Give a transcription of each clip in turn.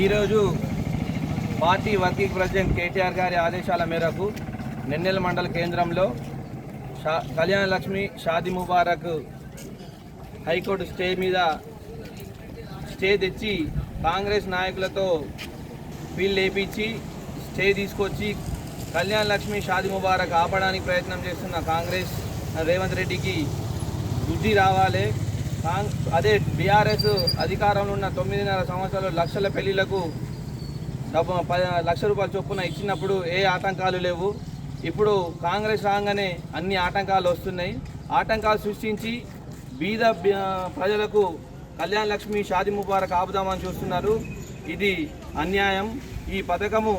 ఈరోజు party working president KTR గారి ఆదేశాల మేరకు నెన్నెల మండల కేంద్రంలో కళ్యాణ లక్ష్మి షాదీ ముబారక్ హైకోర్టు స్టే తెచ్చి కాంగ్రెస్ నాయకులతో బిల్ లేపించి స్టే తీసుకొచ్చి కళ్యాణ లక్ష్మి షాదీ ముబారక్ ఆపడానికి ప్రయత్నం చేస్తున్న కాంగ్రెస్ రేవంత్ రెడ్డికి బుద్ధి రావాలి. అదే బీఆర్ఎస్ అధికారంలో ఉన్న 9.5 సంవత్సరాలు లక్షల పెళ్లిళ్లకు 10 లక్షల రూపాయల చొప్పున ఇచ్చినప్పుడు ఏ ఆటంకాలు లేవు. ఇప్పుడు కాంగ్రెస్ రాగానే అన్ని ఆటంకాలు వస్తున్నాయి. ఆటంకాలు సృష్టించి బీద ప్రజలకు కళ్యాణ లక్ష్మి షాదీ ముబారక్ ఆపుదామని చూస్తున్నారు. ఇది అన్యాయం. ఈ పథకము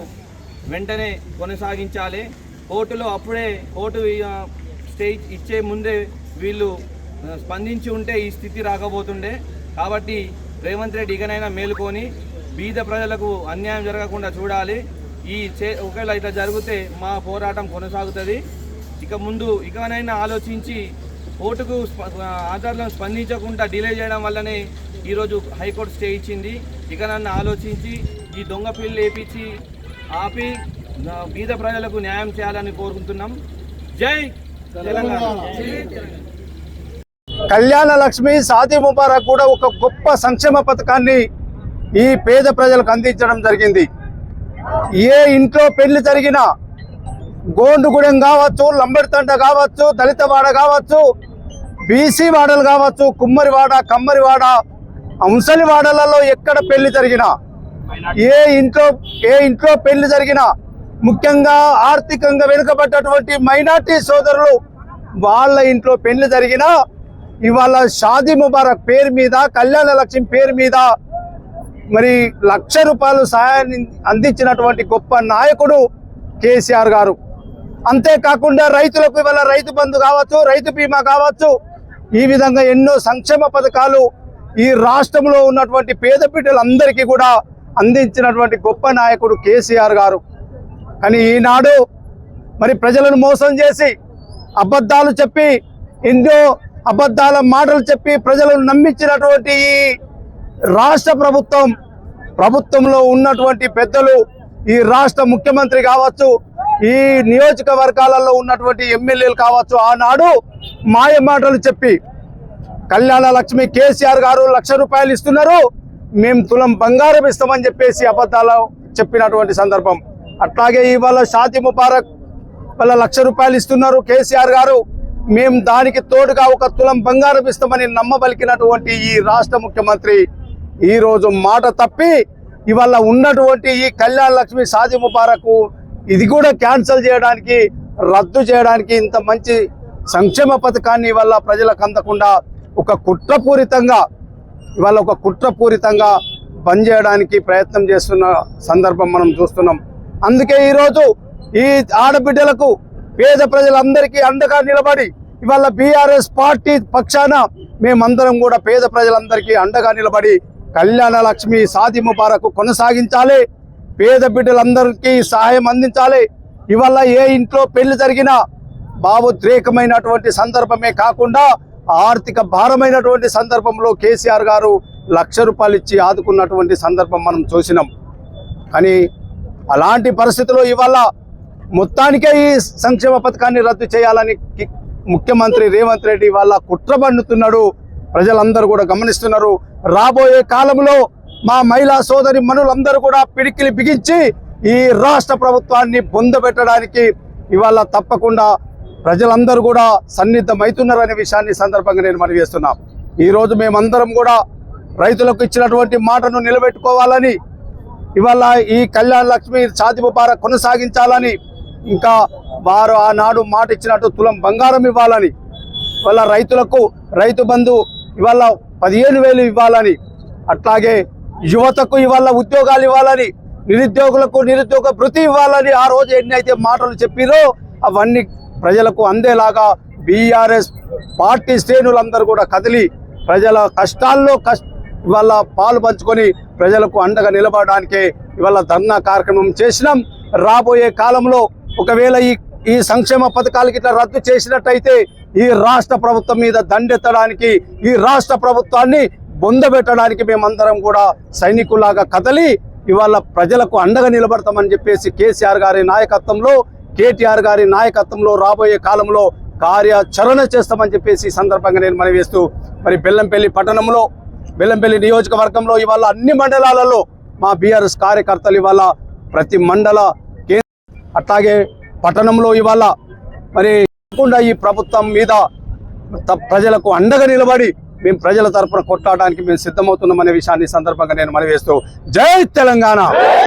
వెంటనే కొనసాగించాలి. కోర్టు స్టే ఇచ్చే ముందే వీళ్ళు స్పందించి ఉంటే ఈ స్థితి రాకపోతుండే. కాబట్టి రేవంత్ రెడ్డి ఇకనైనా మేలుకొని బీద ప్రజలకు అన్యాయం జరగకుండా చూడాలి. ఒకవేళ ఇట్లా జరిగితే మా పోరాటం కొనసాగుతుంది. ఇకనైనా ఆలోచించి కోర్టుకు ఆధారాలను స్పందించకుండా డిలే చేయడం వల్లనే ఈరోజు హైకోర్టు స్టే ఇచ్చింది. ఇకనన్నా ఆలోచించి ఈ దొంగ పిల్లు వేపించి ఆపి బీద ప్రజలకు న్యాయం చేయాలని కోరుకుంటున్నాం. జై తెలంగాణ. కళ్యాణ లక్ష్మి షాదీ ముబారక్ కూడా ఒక గొప్ప సంక్షేమ పథకాన్ని ఈ పేద ప్రజలకు అందించడం జరిగింది. ఏ ఇంట్లో పెళ్లి జరిగినా గోండుగూడెం కావచ్చు, లంబడితండ కావచ్చు, దళితవాడ కావచ్చు, బీసీ వాడలు కావచ్చు, కుమ్మరివాడ, కమ్మరివాడ, అంశలివాడలలో ఎక్కడ పెళ్లి జరిగినా, ఏ ఇంట్లో పెళ్లి జరిగినా, ముఖ్యంగా ఆర్థికంగా వెనుకబడ్డటువంటి మైనార్టీ సోదరులు వాళ్ళ ఇంట్లో పెళ్లి జరిగినా ఇవాళ షాదీ ముబారక్ పేరు మీద, కళ్యాణ లక్ష్మి పేరు మీద మరి ₹1,00,000 సహాయాన్ని అందించినటువంటి గొప్ప నాయకుడు కేసీఆర్ గారు. అంతేకాకుండా రైతులకు ఇవాళ రైతు బంధు కావచ్చు, రైతు బీమా కావచ్చు, ఈ విధంగా ఎన్నో సంక్షేమ పథకాలు ఈ రాష్ట్రంలో ఉన్నటువంటి పేద బిడ్డలందరికీ కూడా అందించినటువంటి గొప్ప నాయకుడు కేసీఆర్ గారు. కానీ ఈనాడు మరి ప్రజలను మోసం చేసి అబద్ధాలు చెప్పి, ఎన్నో అబద్ధాల మాటలు చెప్పి ప్రజలను నమ్మించినటువంటి ఈ రాష్ట్ర ప్రభుత్వంలో ఉన్నటువంటి పెద్దలు, ఈ రాష్ట్ర ముఖ్యమంత్రి కావచ్చు, ఈ నియోజకవర్గాలలో ఉన్నటువంటి ఎమ్మెల్యేలు కావచ్చు, ఆనాడు మాయ మాటలు చెప్పి కళ్యాణ లక్ష్మి కేసీఆర్ గారు ₹1,00,000 ఇస్తున్నారు, మేము తులం బంగారం ఇస్తామని చెప్పేసి అబద్ధాలు చెప్పినటువంటి సందర్భం. అట్లాగే ఇవాళ షాదీ ముబారక్ వాళ్ళ ₹1,00,000 ఇస్తున్నారు కేసీఆర్ గారు, మేము దానికి తోడుగా ఒక తులం బంగారం ఇస్తామని నమ్మబలికినటువంటి ఈ రాష్ట్ర ముఖ్యమంత్రి ఈరోజు మాట తప్పి ఇవాళ ఉన్నటువంటి ఈ కళ్యాణ లక్ష్మి షాదీ ముబారక్ ఇది కూడా క్యాన్సిల్ చేయడానికి, రద్దు చేయడానికి, ఇంత మంచి సంక్షేమ పథకాన్ని ఇవాళ ప్రజలకు అందకుండా ఒక కుట్రపూరితంగా పనిచేయడానికి ప్రయత్నం చేస్తున్న సందర్భం మనం చూస్తున్నాం. అందుకే ఈరోజు ఈ ఆడబిడ్డలకు, పేద ప్రజలందరికీ అండగా నిలబడి ఇవాళ బీఆర్ఎస్ పార్టీ పక్షాన మేమందరం కూడా పేద ప్రజలందరికీ అండగా నిలబడి కళ్యాణ లక్ష్మి షాదీ ముబారక్ కొనసాగించాలి. పేద బిడ్డలందరికీ సహాయం అందించాలి. ఇవాళ ఏ ఇంట్లో పెళ్లి జరిగినా భావోద్రేకమైనటువంటి సందర్భమే కాకుండా ఆర్థిక భారమైనటువంటి సందర్భంలో కేసీఆర్ గారు ₹1,00,000 ఇచ్చి ఆదుకున్నటువంటి సందర్భం మనం చూసినాం. కానీ అలాంటి పరిస్థితుల్లో ఇవాళ మొత్తానికే ఈ సంక్షేమ పథకాన్ని రద్దు చేయాలని ముఖ్యమంత్రి రేవంత్ రెడ్డి వాళ్ళ కుట్ర పన్నుతున్నాడు. ప్రజలందరూ కూడా గమనిస్తున్నారు. రాబోయే కాలంలో మా మహిళా సోదరి మనులందరూ కూడా పిడికిలి బిగించి ఈ రాష్ట్ర ప్రభుత్వాన్ని పొందబెట్టడానికి ఇవాళ తప్పకుండా ప్రజలందరూ కూడా సన్నిద్ధమవుతున్నారనే విషయాన్ని సందర్భంగా నేను మనవి చేస్తున్నా. ఈరోజు మేమందరం కూడా రైతులకు ఇచ్చినటువంటి మాటను నిలబెట్టుకోవాలని, ఇవాళ ఈ కళ్యాణ లక్ష్మి షాదీ ముబారక్ కొనసాగించాలని, ఇంకా వారు ఆనాడు మాట ఇచ్చినట్టు తులం బంగారం ఇవ్వాలని, ఇవాళ రైతులకు రైతు బంధు ఇవాళ 15,000 ఇవ్వాలని, అట్లాగే యువతకు ఇవాళ ఉద్యోగాలు ఇవ్వాలని, నిరుద్యోగులకు నిరుద్యోగ భృతి ఇవ్వాలని ఆ రోజు ఎన్నైతే మాటలు చెప్పిరో అవన్నీ ప్రజలకు అందేలాగా బీఆర్ఎస్ పార్టీ శ్రేణులందరూ కూడా కదిలి ప్రజల కష్టాల్లో ఇవాళ పాలు పంచుకొని ప్రజలకు అండగా నిలబడడానికే ఇవాళ ధర్నా కార్యక్రమం చేసినాం. రాబోయే కాలంలో ఒకవేళ ఈ సంక్షేమ పథకాలకి ఇట్లా రద్దు చేసినట్టయితే ఈ రాష్ట్ర ప్రభుత్వం మీద దండెత్తడానికి, ఈ రాష్ట్ర ప్రభుత్వాన్ని బొందబెట్టడానికి మేమందరం కూడా సైనికులాగా కదలి ఇవాళ ప్రజలకు అండగా నిలబడతామని చెప్పేసి కేసీఆర్ గారి నాయకత్వంలో, కేటీఆర్ గారి నాయకత్వంలో రాబోయే కాలంలో కార్యాచరణ చేస్తామని చెప్పేసి ఈ సందర్భంగా నేను మనవి చేస్తూ, మరి బెల్లంపల్లి పట్టణంలో, బెల్లంపల్లి నియోజకవర్గంలో ఇవాళ అన్ని మండలాలలో మా బీఆర్ఎస్ కార్యకర్తలు ఇవాళ ప్రతి మండల అట్లాగే పట్టణంలో ఇవాళ మరి తప్పకుండా ఈ ప్రభుత్వం మీద ప్రజలకు అండగా నిలబడి మేము ప్రజల తరపున కొట్లాడడానికి మేము సిద్ధమవుతున్నామనే విషయాన్ని సందర్భంగా నేను మనవి చేస్తూ, జై తెలంగాణ.